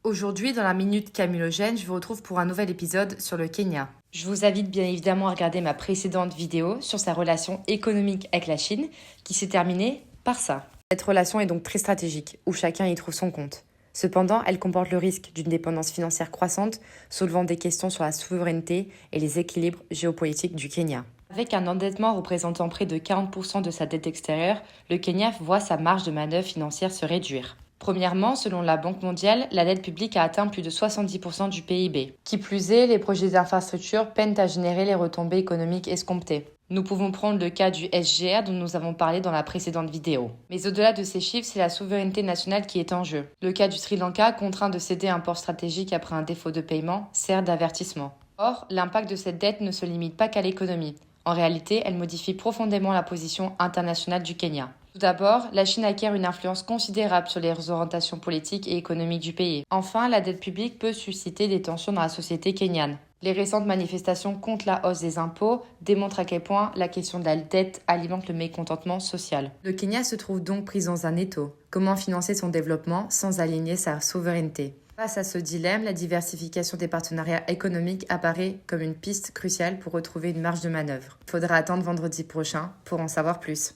Aujourd'hui, dans la Minute Camulogène, je vous retrouve pour un nouvel épisode sur le Kenya. Je vous invite bien évidemment à regarder ma précédente vidéo sur sa relation économique avec la Chine, qui s'est terminée par ça. Cette relation est donc très stratégique, où chacun y trouve son compte. Cependant, elle comporte le risque d'une dépendance financière croissante, soulevant des questions sur la souveraineté et les équilibres géopolitiques du Kenya. Avec un endettement représentant près de 40% de sa dette extérieure, le Kenya voit sa marge de manœuvre financière se réduire. Premièrement, selon la Banque mondiale, la dette publique a atteint plus de 70% du PIB. Qui plus est, les projets d'infrastructure peinent à générer les retombées économiques escomptées. Nous pouvons prendre le cas du SGR dont nous avons parlé dans la précédente vidéo. Mais au-delà de ces chiffres, c'est la souveraineté nationale qui est en jeu. Le cas du Sri Lanka, contraint de céder un port stratégique après un défaut de paiement, sert d'avertissement. Or, l'impact de cette dette ne se limite pas qu'à l'économie. En réalité, elle modifie profondément la position internationale du Kenya. Tout d'abord, la Chine acquiert une influence considérable sur les orientations politiques et économiques du pays. Enfin, la dette publique peut susciter des tensions dans la société kenyane. Les récentes manifestations contre la hausse des impôts démontrent à quel point la question de la dette alimente le mécontentement social. Le Kenya se trouve donc pris dans un étau. Comment financer son développement sans aligner sa souveraineté ? Face à ce dilemme, la diversification des partenariats économiques apparaît comme une piste cruciale pour retrouver une marge de manœuvre. Il faudra attendre vendredi prochain pour en savoir plus.